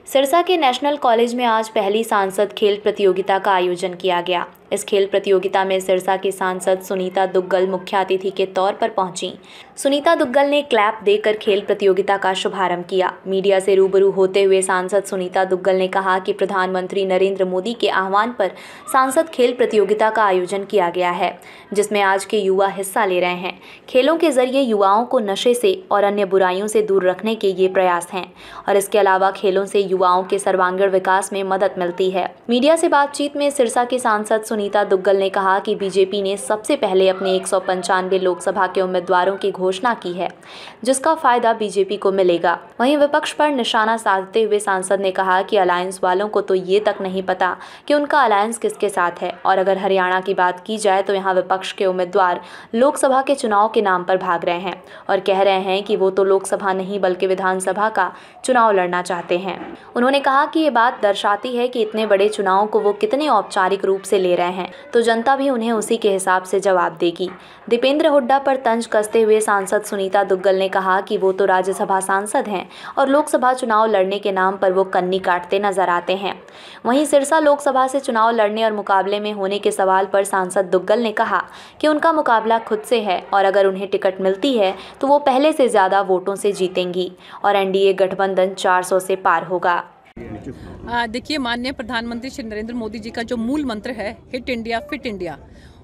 सिरसा के national college में आज पहली सांसद खेल प्रतियोगिता का आयोजन किया गया। इस खेल प्रतियोगिता में सिरसा की सांसद सुनीता दुग्गल मुख्य अतिथि के तौर पर पहुंची। सुनीता दुग्गल ने क्लैप देकर खेल प्रतियोगिता का शुभारंभ किया। मीडिया से रूबरू होते हुए सांसद सुनीता दुग्गल ने कहा कि प्रधानमंत्री नरेंद्र मोदी के आह्वान पर सांसद खेल प्रतियोगिता का आयोजन किया गया है, जिसमें आज के युवा हिस्सा ले रहे हैं। खेलों के जरिए युवाओं को नशे से और अन्य बुराइयों से दूर रखने के ये प्रयास हैं और इसके अलावा खेलों से युवाओं के सर्वांगीण विकास में मदद मिलती है। मीडिया से बातचीत में सिरसा के सांसद सुनीता दुग्गल ने कहा कि बीजेपी ने सबसे पहले अपने 195 लोकसभा के उम्मीदवारों की घोषणा की है, जिसका फायदा बीजेपी को मिलेगा। वहीं विपक्ष पर निशाना साधते हुए सांसद ने कहा कि अलायंस वालों को तो ये तक नहीं पता कि उनका अलायंस किसके साथ है, और अगर हरियाणा की बात की जाए तो यहाँ विपक्ष के उम्मीदवार लोकसभा के चुनाव के नाम पर भाग रहे हैं और कह रहे हैं कि वो तो लोकसभा नहीं बल्कि विधानसभा का चुनाव लड़ना चाहते हैं। उन्होंने कहा कि ये बात दर्शाती है कि इतने बड़े चुनाव को वो कितने औपचारिक रूप से ले रहे हैं, तो जनता भी उन्हें उसी के हिसाब से जवाब देगी। दीपेंद्र हुड्डा पर तंज कसते हुए सांसद सुनीता दुग्गल ने कहा कि वो तो राज्यसभा सांसद हैं और लोकसभा चुनाव लड़ने के नाम पर वो कन्नी काटते नजर आते हैं। वहीं सिरसा लोकसभा से चुनाव लड़ने और मुकाबले में होने के सवाल पर सांसद दुग्गल ने कहा कि उनका मुकाबला खुद से है और अगर उन्हें टिकट मिलती है तो वो पहले से ज्यादा वोटों से जीतेंगी और एनडीए गठबंधन 400 से पार होगा। देखिए, माननीय प्रधानमंत्री श्री नरेंद्र मोदी जी का जो मूल मंत्र है हिट इंडिया फिट इंडिया,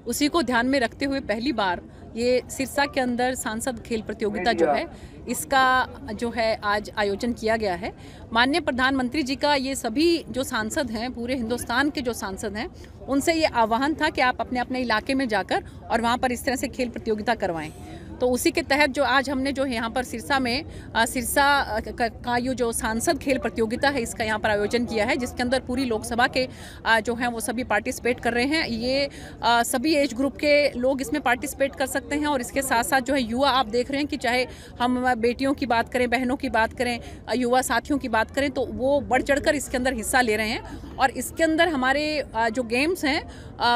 उसी को ध्यान में रखते हुए पहली बार ये सिरसा के अंदर सांसद खेल प्रतियोगिता जो है इसका जो है आज आयोजन किया गया है। माननीय प्रधानमंत्री जी का ये सभी जो सांसद हैं, पूरे हिंदुस्तान के जो सांसद हैं, उनसे ये आह्वान था कि आप अपने अपने इलाके में जाकर और वहाँ पर इस तरह से खेल प्रतियोगिता करवाएं। तो उसी के तहत जो आज हमने जो यहाँ पर सिरसा में सिरसा का ये जो सांसद खेल प्रतियोगिता है इसका यहाँ पर आयोजन किया है, जिसके अंदर पूरी लोकसभा के जो हैं वो सभी पार्टिसिपेट कर रहे हैं। ये सभी एज ग्रुप के लोग इसमें पार्टिसिपेट कर सकते हैं और इसके साथ साथ जो है युवा, आप देख रहे हैं कि चाहे हम बेटियों की बात करें, बहनों की बात करें, युवा साथियों की बात करें, तो वो बढ़ चढ़कर इसके अंदर हिस्सा ले रहे हैं। और इसके अंदर हमारे जो गेम्स हैं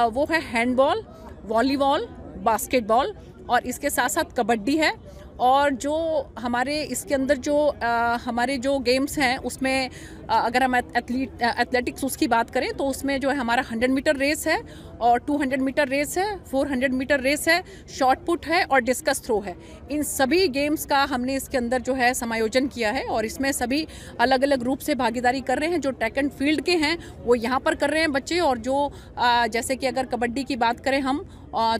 वो है हैंडबॉल, वॉलीबॉल, बास्केटबॉल और इसके साथ साथ कबड्डी है। और जो हमारे इसके अंदर जो हमारे जो गेम्स हैं उसमें अगर हम एथलेटिक्स उसकी बात करें तो उसमें जो है हमारा 100 मीटर रेस है और 200 मीटर रेस है, 400 मीटर रेस है, शॉट पुट है और डिस्कस थ्रो है। इन सभी गेम्स का हमने इसके अंदर जो है समायोजन किया है और इसमें सभी अलग अलग रूप से भागीदारी कर रहे हैं। जो ट्रैक एंड फील्ड के हैं वो यहाँ पर कर रहे हैं बच्चे, और जो जैसे कि अगर कबड्डी की बात करें हम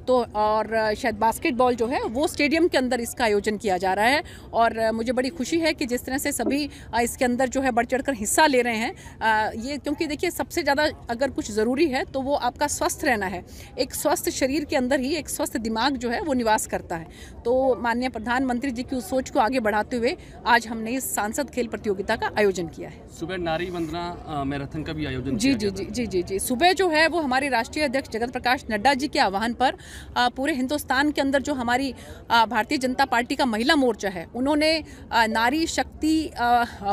तो और शायद बास्केटबॉल जो है वो स्टेडियम के अंदर इसका आयोजन किया जा रहा है। और मुझे बड़ी खुशी है कि जिस तरह से सभी इसके अंदर जो है बढ़ चढ़कर हिस्सा ले रहे हैं। ये क्योंकि देखिए सबसे ज़्यादा अगर कुछ ज़रूरी है तो वो आपका स्वस्थ रहना है। एक स्वस्थ शरीर के अंदर ही एक स्वस्थ दिमाग जो है वो निवास करता है। तो माननीय प्रधानमंत्री जी की उस सोच को आगे बढ़ाते हुए आज हमने इस सांसद खेल प्रतियोगिता का आयोजन किया है। सुबह नारी वंदना मैराथन का भी आयोजन जी जी जी जी जी जी सुबह जो है वो हमारे राष्ट्रीय अध्यक्ष जगत प्रकाश नड्डा जी के आह्वान पर पूरे हिंदुस्तान के अंदर जो हमारी भारतीय जनता पार्टी का महिला मोर्चा है उन्होंने नारी शक्ति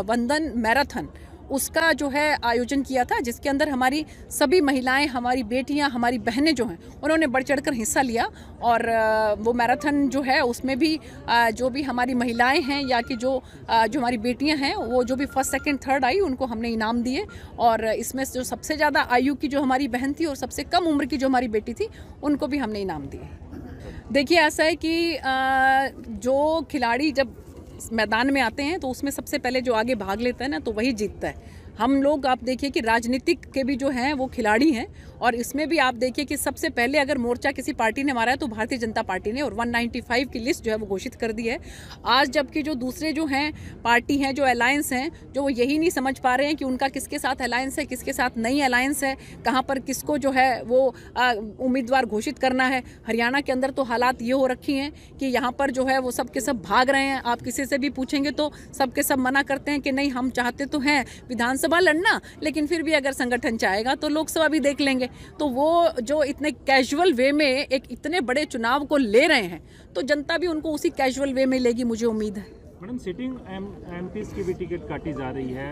वंदन मैराथन उसका जो है आयोजन किया था, जिसके अंदर हमारी सभी महिलाएं, हमारी बेटियां, हमारी बहनें जो हैं उन्होंने बढ़ चढ़कर हिस्सा लिया। और वो मैराथन जो है उसमें भी जो भी हमारी महिलाएं हैं या कि जो हमारी बेटियां हैं वो जो भी फर्स्ट सेकंड थर्ड आई उनको हमने इनाम दिए। और इसमें जो सबसे ज़्यादा आयु की जो हमारी बहन थी और सबसे कम उम्र की जो हमारी बेटी थी उनको भी हमने इनाम दिए। देखिए ऐसा है कि जो खिलाड़ी जब मैदान में आते हैं तो उसमें सबसे पहले जो आगे भाग लेता है ना तो वही जीतता है। हम लोग आप देखिए कि राजनीतिक के भी जो हैं वो खिलाड़ी हैं और इसमें भी आप देखिए कि सबसे पहले अगर मोर्चा किसी पार्टी ने मारा है तो भारतीय जनता पार्टी ने, और 195 की लिस्ट जो है वो घोषित कर दी है आज। जबकि जो दूसरे जो हैं पार्टी हैं, जो अलायंस हैं, जो वो यही नहीं समझ पा रहे हैं कि उनका किसके साथ अलायंस है, किसके साथ नहीं अलायंस है, कहाँ पर किसको जो है वो उम्मीदवार घोषित करना है। हरियाणा के अंदर तो हालात ये हो रखी हैं कि यहाँ पर जो है वो सब के सब भाग रहे हैं। आप किसी से भी पूछेंगे तो सब के सब मना करते हैं कि नहीं, हम चाहते तो हैं विधानसभा लड़ना, लेकिन फिर भी अगर संगठन चाहेगा तो लोकसभा भी देख लेंगे। तो वो जो इतने कैजुअल वे में एक इतने बड़े चुनाव को ले रहे हैं तो जनता भी उनको उसी कैजुअल वे में लेगी, मुझे उम्मीद है। मैडम सिटिंग एमपीज की भी टिकट काटी जा रही है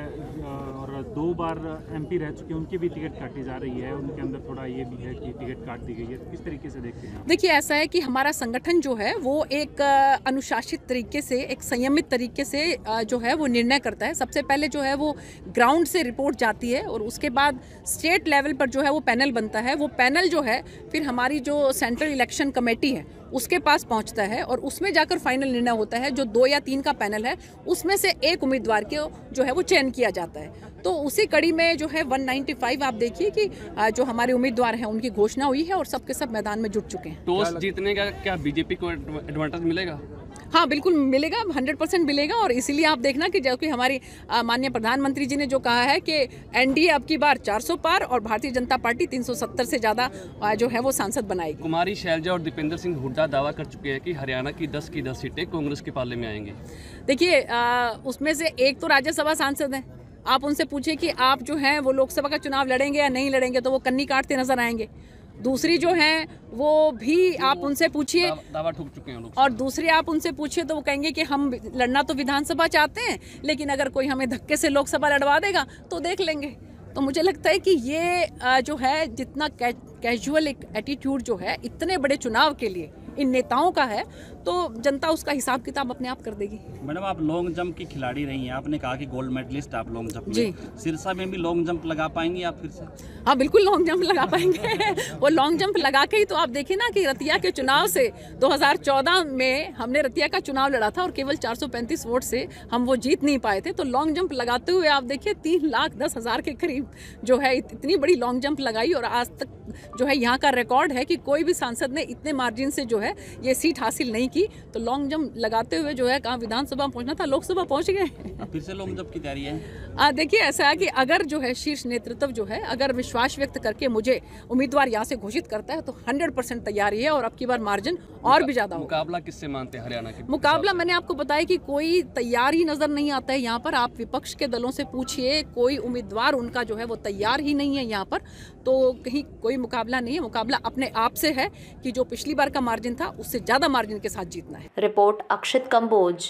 और 2 बार एमपी रह चुके हैं, उनकी भी टिकट काटी जा रही है। उनके अंदर थोड़ा ये भी है कि टिकट काट दी गई है। किस तरीके से देखते हैं? देखिए, ऐसा है कि हमारा संगठन जो है वो एक अनुशासित तरीके से, एक संयमित तरीके से जो है वो निर्णय करता है। सबसे पहले जो है वो ग्राउंड से रिपोर्ट जाती है और उसके बाद स्टेट लेवल पर जो है वो पैनल बनता है। वो पैनल जो है फिर हमारी जो सेंट्रल इलेक्शन कमेटी है उसके पास पहुंचता है और उसमें जाकर फाइनल निर्णय होता है। जो 2 या 3 का पैनल है उसमें से एक उम्मीदवार के जो है वो चयन किया जाता है। तो उसी कड़ी में जो है 195 आप देखिए कि जो हमारे उम्मीदवार हैं उनकी घोषणा हुई है और सबके सब मैदान में जुट चुके हैं। टॉस जीतने का क्या बीजेपी को एडवांटेज मिलेगा? हाँ, बिल्कुल मिलेगा, 100% मिलेगा। और इसीलिए आप देखना कि जो कि हमारी माननीय प्रधानमंत्री जी ने जो कहा है कि एनडीए अब की बार 400 पार और भारतीय जनता पार्टी 370 से ज़्यादा जो है वो सांसद बनाएगी। कुमारी शैलजा और दीपेंद्र सिंह हुड्डा दावा कर चुके हैं कि हरियाणा की 10 की 10 सीटें कांग्रेस के पाले में आएंगी। देखिए, उसमें से एक तो राज्यसभा सांसद हैं। आप उनसे पूछिए कि आप जो हैं वो लोकसभा का चुनाव लड़ेंगे या नहीं लड़ेंगे, तो वो कन्नी काटते नजर आएंगे। दूसरी जो है वो भी आप उनसे पूछिए, दावा ठोक चुके हैं लोग। और दूसरी आप उनसे पूछिए तो वो कहेंगे कि हम लड़ना तो विधानसभा चाहते हैं, लेकिन अगर कोई हमें धक्के से लोकसभा लड़वा देगा तो देख लेंगे। तो मुझे लगता है कि ये जो है जितना कैजुअल एक एटीट्यूड जो है इतने बड़े चुनाव के लिए इन नेताओं का है, तो जनता उसका हिसाब किताब अपने आप कर देगी। मैडम, आप लॉन्ग जंप की खिलाड़ी रही हैं, आपने कहा कि गोल्ड मेडलिस्ट आप लॉन्ग जंप जी। में सिरसा में भी लॉन्ग जंप लगा पाएंगी आप फिर से? हाँ, बिल्कुल लॉन्ग जंप लगा पाएंगे। वो लॉन्ग जंप लगा के ही तो आप देखिए ना कि रतिया के चुनाव से 2014 में हमने रतिया का चुनाव लड़ा था और केवल 435 वोट से हम वो जीत नहीं पाए थे। तो लॉन्ग जंप लगाते हुए आप देखिए 3,10,000 के करीब जो है इतनी बड़ी लॉन्ग जंप लगाई। और आज तक जो है यहाँ का रिकॉर्ड है कि कोई भी सांसद ने इतने मार्जिन से जो है ये सीट हासिल नहीं की। तो लॉन्ग जंप लगाते हुए जो है कहाँ विधानसभा पहुंचना था, लोकसभा पहुंच गए। फिर से लॉन्ग जंप की तैयारी है? देखिए, ऐसा है कि अगर जो है शीर्ष नेतृत्व जो है अगर विश्वास व्यक्त करके मुझे उम्मीदवार यहाँ से घोषित करता है तो 100% तैयारी है और अब की बार मार्जिन और भी ज्यादा होगा। मुकाबला किससे मानते हैं हरियाणा के? मुकाबला मैंने आपको बताया कि कोई तैयार ही नजर नहीं आता है यहाँ पर। आप विपक्ष के दलों से पूछिए, कोई उम्मीदवार उनका जो है वो तैयार ही नहीं है यहाँ पर। तो कहीं कोई मुकाबला नहीं है। मुकाबला अपने आप से है कि जो पिछली बार का मार्जिन था उससे ज्यादा मार्जिन के साथ जीतना है। रिपोर्ट अक्षित कंबोज।